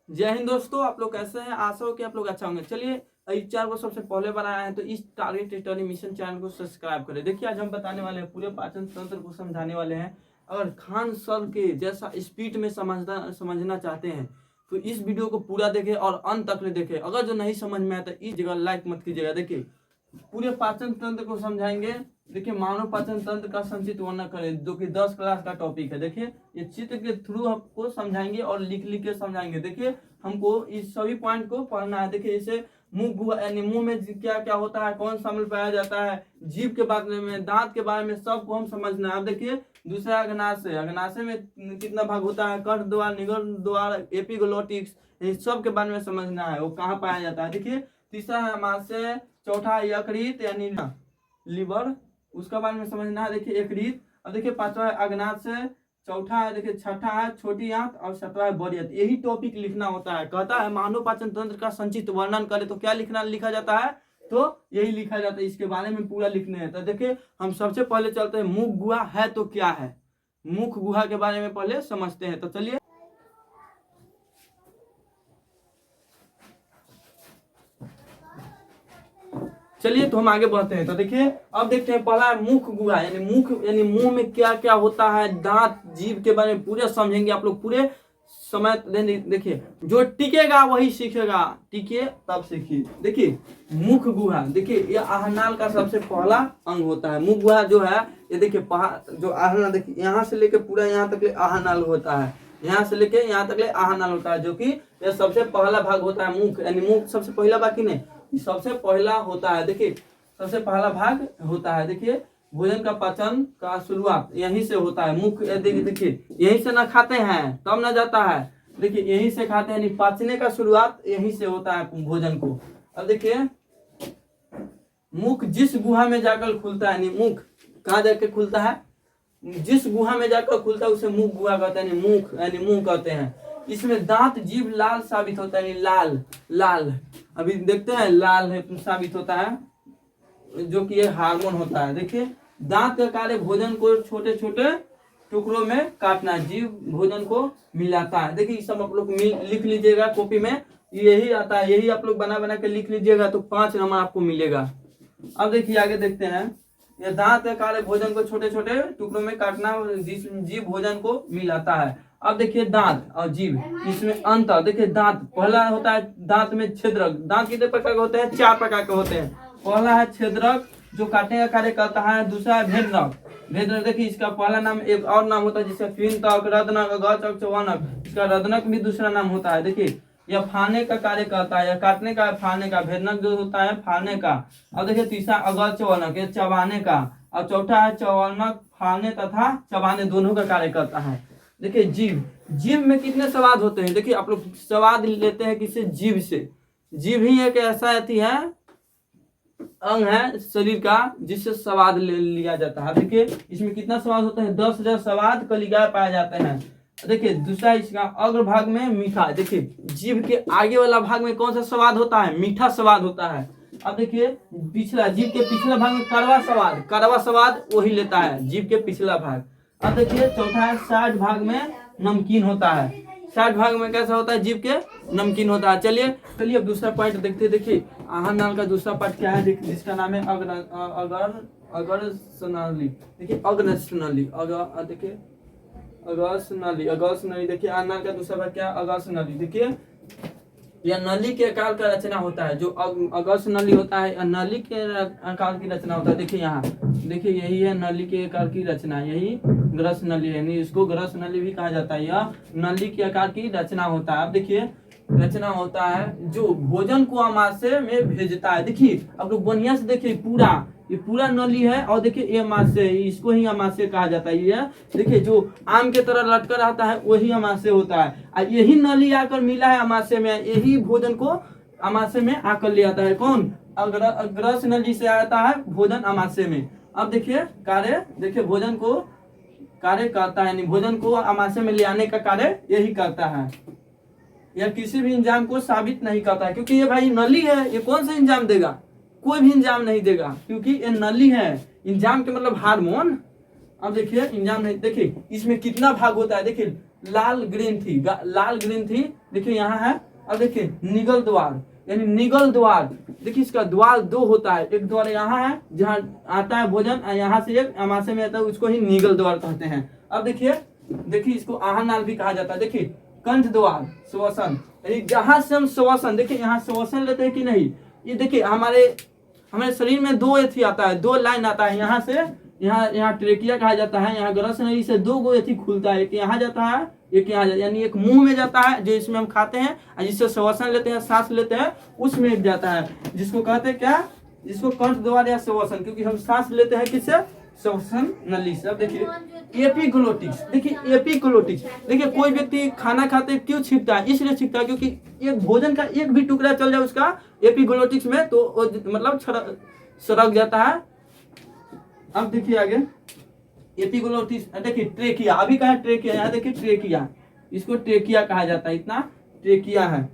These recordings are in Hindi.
जय हिंद दोस्तों, आप लोग कैसे हैं। आशा हो कि आप लोग अच्छा होंगे। चलिए, इस चैनल को सबसे पहले बार आए हैं तो इस टारगेट स्टडी मिशन चैनल को सब्सक्राइब करें। देखिए, आज हम बताने वाले हैं, पूरे पाचन तंत्र को समझाने वाले हैं। अगर खान सर के जैसा स्पीड में समझना चाहते हैं तो इस वीडियो को पूरा देखें और अंत तक देखें। अगर जो नहीं समझ में आया तो इस जगह लाइक मत कीजिएगा। देखिए, पूरे पाचन तंत्र को समझाएंगे। देखिए, मानव पाचन तंत्र का संक्षिप्त वर्णन करें, जो कि 10 क्लास का टॉपिक है। देखिए, ये चित्र के थ्रू आपको समझाएंगे और लिख लिख के समझाएंगे। देखिए, हमको इस सभी पॉइंट को पढ़ना है। देखिए, इसे मुंह गुहा यानी मुंह में क्या क्या होता है, कौन सा अम्ल पाया जाता है, जीभ के बारे में, दांत के बारे में, सबको हम समझना है। अब देखिए, दूसरा अग्नाशय। अग्नाशय में कितना भाग होता है, कंठ द्वार, निगल द्वार, एपिग्लोटिक्स, इन सब के बारे में समझना है, वो कहाँ पाया जाता है। देखिए, तीसरा है अमाशय, चौथा यकृत यानी लिवर, उसका बारे में समझना है। देखिए, यकृत। अब देखिए, पांचवा है अग्नाशय, चौथा है, देखिए छठा है छोटी आंत और सातवां है बड़ी आंत। यही टॉपिक लिखना होता है। कहता है मानव पाचन तंत्र का संक्षिप्त वर्णन करे तो क्या लिखा जाता है, तो यही लिखा जाता है। इसके बारे में पूरा लिखने है। तो देखिए, हम सबसे पहले चलते हैं, मुख गुहा है तो क्या है। मुख गुहा के बारे में पहले समझते हैं। तो चलिए, तो हम आगे बढ़ते हैं। तो देखिए, अब देखते हैं, पहला है मुख गुहा यानी मुख यानी मुंह में क्या क्या होता है, दांत, जीभ के बारे में पूरे समझेंगे आप लोग पूरे समय। देखिए, जो टिकेगा वही सीखेगा, टिके तब सीखिए। देखिए, मुख गुहा, देखिए ये आहारनाल का सबसे पहला अंग होता है। मुख गुहा जो है, ये देखिए जो आहारनाल, देखिए यहाँ से लेके पूरा यहाँ तक आहारनाल होता है। यहाँ से लेके यहाँ तक आहारनाल होता है, जो कि यह सबसे पहला भाग होता है। मुख यानी मुख सबसे पहला भाग, नहीं सबसे पहला होता है। देखिए, सबसे पहला भाग होता है। देखिए, भोजन का पाचन का शुरुआत यहीं से होता है। मुख देखिए, यहीं से ना खाते हैं तब ना जाता है। देखिए, यहीं से खाते हैं, यानी पाचने का शुरुआत यहीं से होता है भोजन को। अब देखिए, मुख जिस गुहा में जाकर खुलता है, यानी मुख कहाँ जाकर खुलता है, जिस गुहा में जाकर खुलता है उसे मुख गुहा कहते हैं, मुख यानी मुंह कहते हैं। इसमें दांत, जीभ लाल साबित होता है, लाल लाल, अभी देखते हैं लाल है साबित होता है, जो कि ये हार्मोन होता है। देखिए, दांत का कार्य भोजन को छोटे छोटे टुकड़ों में काटना, जीभ भोजन को मिलाता है। देखिए, सब आप लोग लिख लीजिएगा कॉपी में, यही आता है, यही आप लोग बना बना के लिख लीजिएगा तो 5 नंबर आपको मिलेगा। अब देखिए, आगे देखते हैं, यह दांत का कार्य भोजन को छोटे छोटे टुकड़ों में काटना, जीभ भोजन को मिलाता है। अब देखिए, दांत और जीभ, इसमें अंतर। देखिए, दांत पहला होता है, दांत में छेदक। दांत कितने प्रकार के होते हैं, 4 प्रकार के होते हैं। पहला है छेदक, जो काटने का कार्य करता है। दूसरा है भेदक। भेदक, देखिए इसका पहला नाम एक और नाम होता है, जिससे फिनतक, रदनक, अगचक, चौवनक, इसका रदनक भी दूसरा नाम होता है। देखिए, यह फाड़ने का कार्य करता है, या काटने का, फाड़ने का। भेदनक जो होता है फाड़ने का। अब देखिए, तीसरा अगल चौवनक, ये चबाने का। और चौथा है चौवनक, फाड़ने तथा चबाने दोनों का कार्य करता है। देखिए, जीभ, जीभ में कितने स्वाद होते हैं। देखिए, आप लोग स्वाद लेते हैं किससे, जीभ से। जीभ ही एक ऐसा अति है, अंग है शरीर का, जिससे स्वाद ले लिया जाता है। देखिए, इसमें कितना स्वाद होता है, 10,000 स्वाद कलिकाएं पाए जाते हैं। देखिए, दूसरा इसका अग्र भाग में मीठा। देखिए, जीभ के आगे वाला भाग में कौन सा स्वाद होता है, मीठा स्वाद होता है। अब देखिए, पिछला, जीभ के पिछला भाग में कड़वा स्वाद वही लेता है, जीभ के पिछला भाग। अब देखिए, चौथा है 60 भाग में नमकीन होता है। 60 भाग में कैसा होता है, जीभ के नमकीन होता है। चलिए, अब दूसरा पॉइंट देखते हैं। देखिए, आहारनाल का दूसरा पार्ट क्या है, जिसका नाम है अग्रसनली। देखिए, अग्रसनली, देखिए अग्रसनली। देखिए, आहारनाल का दूसरा पार्ट क्या है, अग्रसनली। देखिए, यह नली के आकार का रचना होता है। जो अगस्त नली होता है, नली के आकार की रचना होता है। देखिए, यहाँ देखिए, यही है नली के आकार की रचना, यही ग्रस नली है, यानी इसको ग्रस नली भी कहा जाता है। यह नली के आकार की रचना होता है। अब देखिए, रचना होता है जो भोजन को आमाशय में भेजता है। देखिए, अब लोग बढ़िया से देखिए, ये पूरा नली है, और देखिए ये आमाशय, इसको ही आमाशय कहा जाता है। ये देखिए, जो आम के तरह लटका रहता है वही आमाशय होता है। और यही नली आकर मिला है आमाशय में, यही भोजन को आमाशय में आकर ले आता है। कौन, अग्रस नली से आता है भोजन आमाशय में। अब देखिए कार्य, देखिए भोजन को कार्य करता है, यानी भोजन को आमाशय में ले आने का कार्य यही करता है। यह किसी भी इंजाम को साबित नहीं करता है, क्योंकि ये भाई नली है, ये कौन सा इंजाम देगा, कोई भी इंजाम नहीं देगा, क्योंकि ये नली है। इंजाम के मतलब हार्मोन। अब देखिए, इंजाम नहीं। देखिए, इसमें कितना भाग होता है, देखिए लाल ग्रंथि, लाल ग्रंथि देखिए यहाँ है। अब देखिए निगल द्वार, यानी निगल द्वार, देखिए इसका द्वार दो होता है, एक द्वार यहाँ है जहाँ आता है भोजन, यहाँ से एक अमाशय में आता है, उसको ही निगल द्वार कहते हैं। अब देखिए इसको आहार नाल भी कहा जाता है। देखिए कंठ द्वार श्वसन, यानी जहां से हम श्वसन, देखिए यहाँ श्वसन लेते हैं कि नहीं, ये देखिए हमारे शरीर में दो एथी आता है, दो लाइन आता है, यहाँ से यहाँ ट्रेकिया कहा जाता है, यहाँ ग्रस नली से दो गो एथी खुलता है, एक यहाँ जाता है एक यहाँ जाता है, यानी एक मुंह में जाता है जो इसमें हम खाते हैं, और जिससे श्वसन लेते हैं, सांस लेते हैं, उसमें एक जाता है, जिसको कहते हैं क्या, जिसको कंठ द्वार या श्वसन, क्योंकि हम सांस लेते हैं किससे, श्वसन नली से। अब देखिए एपिग्लोटिक्स, देखिए एपिग्लोटिक्स, देखिए कोई व्यक्ति खाना खाते क्यों छींकता है, इसलिए छींकता है क्योंकि एक भोजन का एक भी टुकड़ा चल जाए उसका एपिग्लोटिक्स में तो मतलब सड़क जाता है। अब देखिए आगे एपिग्लोटिक्स, देखिए ट्रेकिया, अभी कहा ट्रेकिया, यहाँ देखिए ट्रेकिया, इसको ट्रेकिया कहा जाता है, इतना ट्रेकिया है,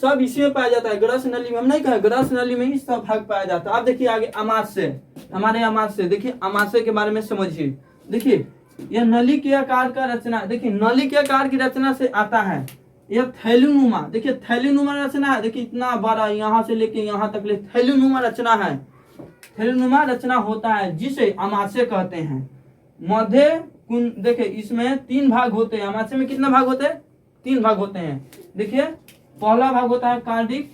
सब इसी में पाया जाता है, ग्रस नली में, हम नहीं कहा ग्रस नली में ही सब भाग पाया जाता है। अब देखिए आगे अमाशय, हमारे अमाशय, देखिए अमाशय के बारे में समझिए। देखिए यह नली के आकार का रचना, देखिए नली के आकार की रचना से आता है, यह थैलीनुमा, देखिए थैलीनुमा रचना है, देखिए इतना बड़ा यहाँ से लेके यहाँ तक ले थैलीनुमा रचना है, थैलीनुमा रचना होता है जिसे अमाशय कहते हैं। मध्य कुंड, देखिए इसमें तीन भाग होते हैं, अमाशय में कितना भाग होते हैं, तीन भाग होते हैं। देखिए पहला भाग होता है कार्डिक,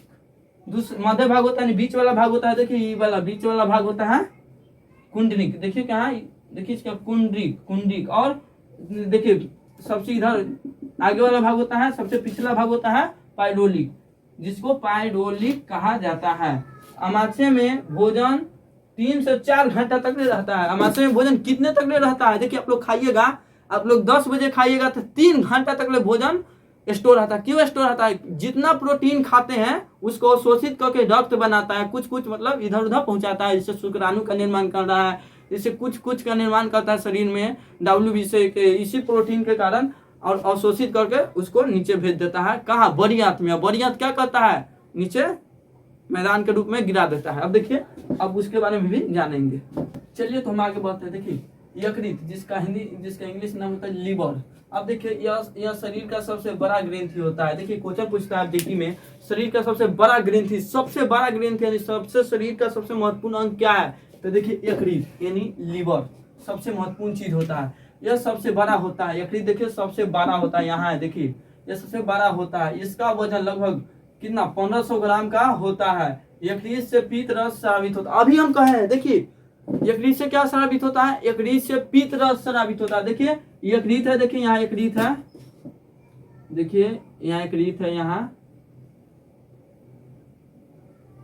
मध्य भाग होता है, बीच वाला भाग होता है, देखिए ये वाला बीच वाला भाग होता है कुंडलिक, देखिए क्या, देखिए इसका कुंडलिक, और देखिए सबसे इधर आगे वाला भाग होता है, सबसे पिछला भाग होता है पाइडोलिक, जिसको पाइडोलिक कहा जाता है। अमाशय में भोजन 3 से 4 घंटा तक रहता है। अमाशय में भोजन कितने तक रहता है, देखिए आप लोग खाइएगा, आप लोग 10 बजे खाइएगा तो 3 घंटा तक भोजन स्टोर रहता है। क्यों स्टोर रहता है, जितना प्रोटीन खाते हैं उसको अवशोषित करके रक्त बनाता है, कुछ मतलब इधर उधर पहुंचाता है, जिससे शुक्राणु का निर्माण कर रहा है, इससे कुछ का निर्माण करता है शरीर में WBC के इसी प्रोटीन के कारण, और अवशोषित करके उसको नीचे भेज देता है, कहाँ, बड़ी आंत में। बड़ी आंत क्या करता है, नीचे मैदान के रूप में गिरा देता है। अब देखिए अब उसके बारे में भी जानेंगे। चलिए तो हम आगे बढ़ते हैं। देखिए यकृत, जिसका इंग्लिश नाम होता है लीवर। अब देखिए यह शरीर का सबसे बड़ा ग्रंथि होता है। देखिए क्वेश्चन पूछता है जीके में, शरीर का सबसे बड़ा ग्रंथि, यानी सबसे शरीर का सबसे महत्वपूर्ण अंग क्या है, तो देखिए यकृत यानी लीवर सबसे महत्वपूर्ण चीज होता है। यह सबसे बड़ा होता है, यकृत देखिए सबसे बड़ा होता है, यहाँ है देखिए यह सबसे बड़ा होता है। इसका वजन लगभग कितना, 1500 ग्राम का होता है। यकृत से पीत रस स्रावित होता है। अभी हम कहे हैं, देखिए यकृत से क्या स्रावित होता है, यकृत से पीत रस स्रावित होता है। देखिए यकृत है, देखिए यहाँ यकृत है, देखिए यहाँ यकृत है, यहाँ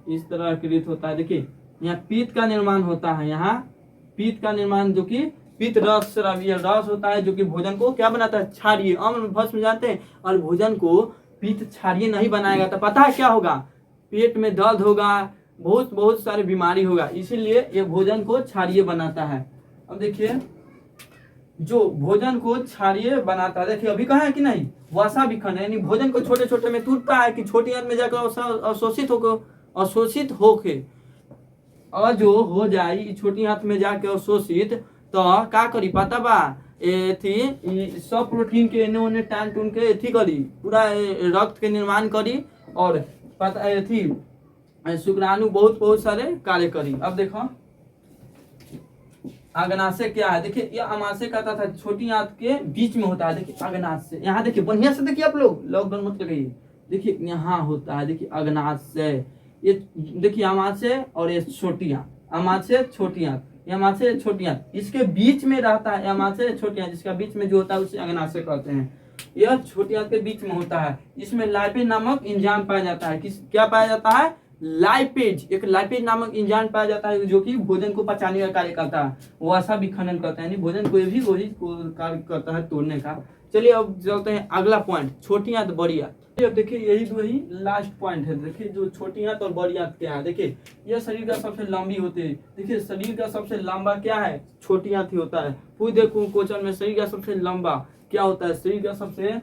इस तरह यकृत होता है। देखिए यहाँ पीत का निर्माण होता है, यहाँ पीत का निर्माण जो कि पीत रस स्रावीय रस होता है, जो कि भोजन को क्या बनाता है, क्षारीय, अम्ल भस्म जानते हैं। और भोजन को पीत क्षारीय नहीं बनाएगा तो पता है क्या होगा, पेट में दर्द होगा, बहुत सारी बीमारी होगा, इसीलिए ये भोजन को क्षारीय बनाता है। अब देखिए जो भोजन को क्षारीय बनाता है, देखिए अभी कहा है कि नहीं, वसा विखंड, यानी भोजन को छोटे छोटे में टूटता है कि छोटी आंत में जाकर अवशोषित होके, और जो हो जाए छोटी आंत में जाके अवशोषित, तो का करी पता बा, थी सब प्रोटीन के एने ओने टान टून के एथी करी, पूरा रक्त के निर्माण करी, और पता थी शुक्राणु बहुत सारे कार्य करी। अब देखो अग्नाशय क्या है, देखिए यह अमाशय कहता था छोटी आंत के बीच में होता है। देखिए अग्नाशय, यहाँ देखिए बढ़िया से देखिए, आप लोग लॉकडाउन मत लगाइए, देखिए यहाँ होता है, देखिए अग्नाशय, ये देखिए अमाशय और ये छोटी आंत, अमाशय छोटी आंत, अमाशय छोटी आंत, इसके बीच में रहता है अमाशय छोटी आंत, जिसका बीच में जो होता है उसे अग्नाशय कहते हैं। यह छोटी आंत के बीच में होता है, इसमें लाइपेज नामक एंजाइम पाया जाता है। क्या पाया जाता है, लाइपेज, एक लाइपेज नामक एंजाइम पाया जाता है, जो कि भोजन को पचाने का कार्य करता है, वसा विखंडन करता है, यानी भोजन को भी वही कार्य करता है, तोड़ने का। चलिए अब चलते हैं अगला पॉइंट, छोटी आंत बड़ी आंत। अब देखिए यही दो ही लास्ट पॉइंट है। देखिए जो छोटी आंत और बड़ी आंत क्या है, देखिए यह शरीर का सबसे लंबी होती है। देखिए शरीर का सबसे लंबा क्या है, छोटी आंत ही होता है। पूछ देखो क्वेश्चन में, शरीर का सबसे लंबा क्या होता है, शरीर का सबसे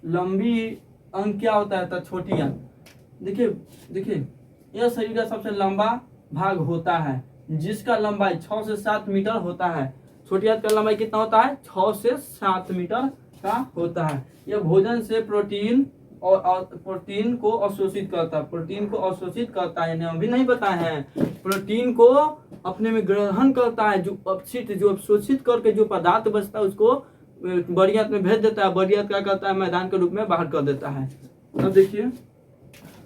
लंबी अंग क्या होता है, तो छोटी आंत। देखिए यह शरीर का सबसे लंबा भाग होता है, जिसका लंबाई 6 से 7 मीटर होता है। छोटी आंत का लंबाई कितना होता है, 6 से 7 मीटर का होता है। यह भोजन से प्रोटीन और प्रोटीन को अवशोषित करता है, प्रोटीन को अवशोषित करता है, यानी अभी नहीं बताए हैं, प्रोटीन को अपने में ग्रहण करता है, जो अपशिष्ट जो अवशोषित करके जो पदार्थ बचता है उसको बड़ियात में भेज देता है, बड़ियात क्या करता है, मैदान के रूप में बाहर कर देता है। अब देखिए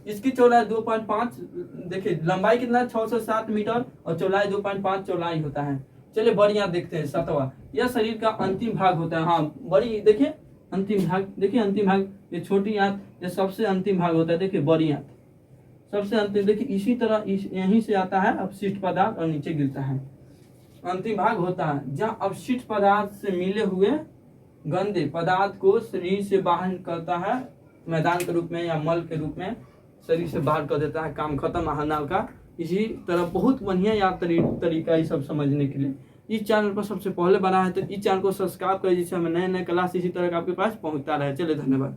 इसकी चौड़ाई 2.5, देखिए लंबाई कितना 6 से 7 मीटर और चौड़ाई 2.5 चौड़ाई होता है। चलिए बड़ियात देखते हैं। 7वां, यह शरीर का अंतिम भाग होता है। हाँ बड़ी देखिए अंतिम भाग, देखिए अंतिम भाग, ये छोटी आंत ये सबसे अंतिम भाग होता है। देखिए बड़ी आंत सबसे अंतिम, देखिए इसी तरह यहीं से आता है अपशिष्ट पदार्थ और नीचे गिरता है। अंतिम भाग होता है जहाँ अपशिष्ट पदार्थ से मिले हुए गंदे पदार्थ को शरीर से बाहर करता है, मैदान के रूप में या मल के रूप में शरीर से बाहर कर देता है। काम खत्म आहार का। इसी तरह बहुत बढ़िया याद तरीका ये सब समझने के लिए। इस चैनल पर सबसे पहले बना है तो इस चैनल को सब्सक्राइब करें, जिससे हमें नए नए क्लास इसी तरह का आपके पास पहुंचता रहे। चलिए धन्यवाद।